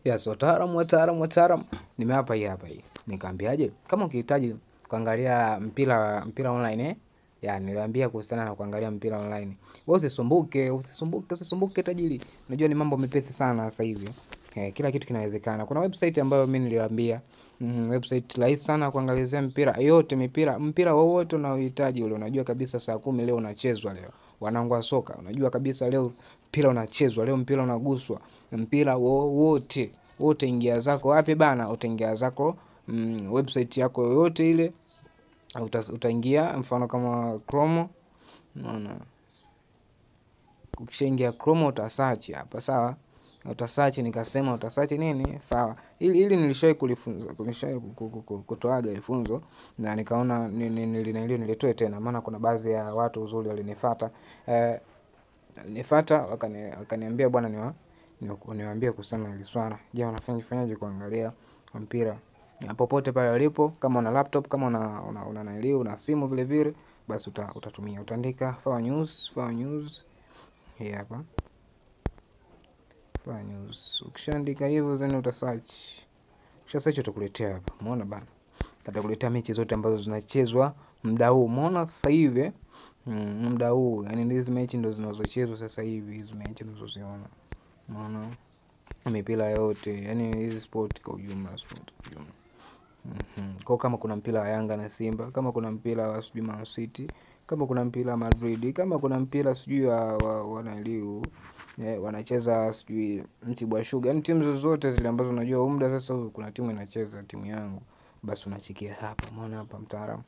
Yes, wataalamu. Nimehapa hii. Nikaambiaje? Kama ukihitaji kuangalia mpira online niliwaambia kuhusiana na kuangalia mpira online. Wewe usisumbuke tajiri. Unajua ni mambo mepesi sana sasa hivi. Kila kitu kinawezekana. Kuna website ambayo mimi niliwaambia, website rahisi sana kuangalizia mpira yote, mpira wowote unaohitaji ule. Unajua kabisa saa 10 leo unachezwa leo. Wanangu wa soka, unajua kabisa leo mpira unachezwa, leo mpira unaguswa. Mpira wote ingia zako wapi bana? Utaingia zako website yako yote ile. Utaingia mfano kama Chrome. Unaona, ukishaingia Chrome utasearch hapa, sawa? Utasearch, nikasema utasearch nini? Sawa. Ili nilishawahi kutoaga funzo na nikaona nilitoe tena, maana kuna baadhi ya watu uzuri walinifuata. Wakaniambia bwana niwaambie kuhusiana na hili swala. Je, unafanyaje kuangalia mpira popote pale ulipo? Kama una laptop, kama una simu vile vile, basi utatumia, utaandika Fawa News hii hapa, Fawa News. Ukishaandika hivyo then utasearch. Ukishasearch utakuletea hapa. Umeona bana? Atakuletea mechi zote ambazo zinachezwa muda huu. Umeona sasa hivi muda huu, yani hizo mechi ndo zinazochezwa sasa hivi, hizo mechi tunazoziona. Umeona? Mipira yote, yani hizi sport kwa ujumla. Kwa kama kuna mpira wa Yanga na Simba, kama kuna mpira wa sijui Man City, kama kuna mpira wa Madrid, kama kuna mpira sijui wa Liu, wanacheza sijui Mtibwa Sugar, yani timu zote zile ambazo unajua muda sasa kuna timu inacheza, timu yangu, basi unachikia hapa. Umeona hapa mtaalamu?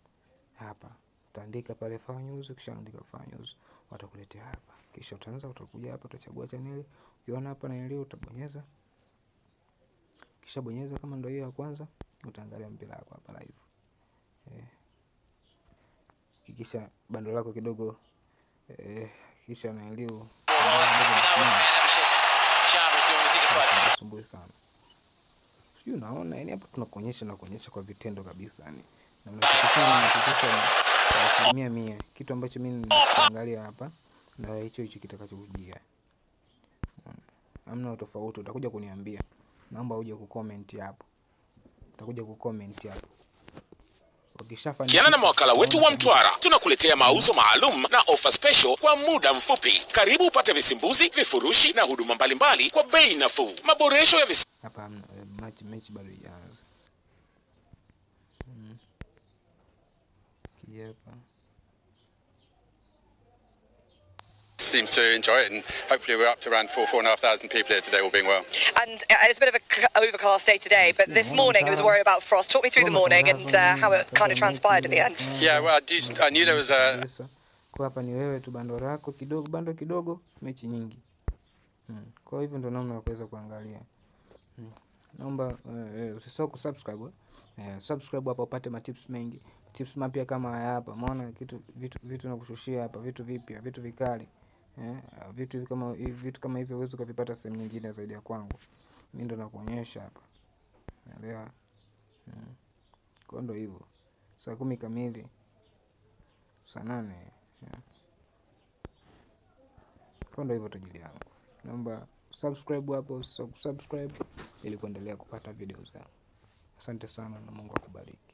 Hapa utaandika pale Fawa News. Kisha andika Fawa News, watakuletea hapa. Kisha utakuja hapa, utachagua channel. Ukiona hapa na ile utabonyeza. Kisha bonyeza, kama ndio hiyo ya kwanza, utaangalia mpira wako hapa live. Kisha bando lako kidogo, kisha na ile sumbui sana. Sio, unaona yani hapa tunakuonyesha kwa vitendo kabisa yani. Na mnafikisha 100 kitu ambacho mimi ninaangalia hapa na hicho kitakachokujia. Hamna tofauti, utakuja kuniambia. Naomba uje kucomment hapo. Utakuja kucomment hapo. Kiana na mwakala wetu wa Mtwara, tunakuletea mauzo maalum na offer special kwa muda mfupi. Karibu upate visimbuzi, vifurushi na huduma mbalimbali kwa bei nafuu. Maboresho ya hapa mechi bado haijaanza. Kijapa seems to enjoy it, and hopefully we're up to around 4,500 people here today, all being well. And it's a bit of an overcast day today, but this morning it was a worry about frost. Talk me through the morning and how it kind of transpired at the end. Yeah, well, I knew there was a... Kwa hapa ni wewe tu bando lako kidogo, mechi nyingi. Kwa hivyo ndo namna ya kuweza kuangalia. Naomba usisahau kusubscribe. Subscribe hapa upate matips mengi. Tips mapya kama hapa. Umeona vitu nakushushia hapa, vitu vipya, vitu vikali. Vitu kama hivyo uwezo kuvipata sehemu nyingine zaidi ya kwangu. Mimi ndo nakuonyesha hapa. Unaelewa? Kwa ndo hivyo. Saa 10 kamili. Saa 8. Kwa ndo hivyo tajili yangu. Naomba subscribe hapo, subscribe ili kuendelea kupata video zangu. Asante sana na Mungu akubariki.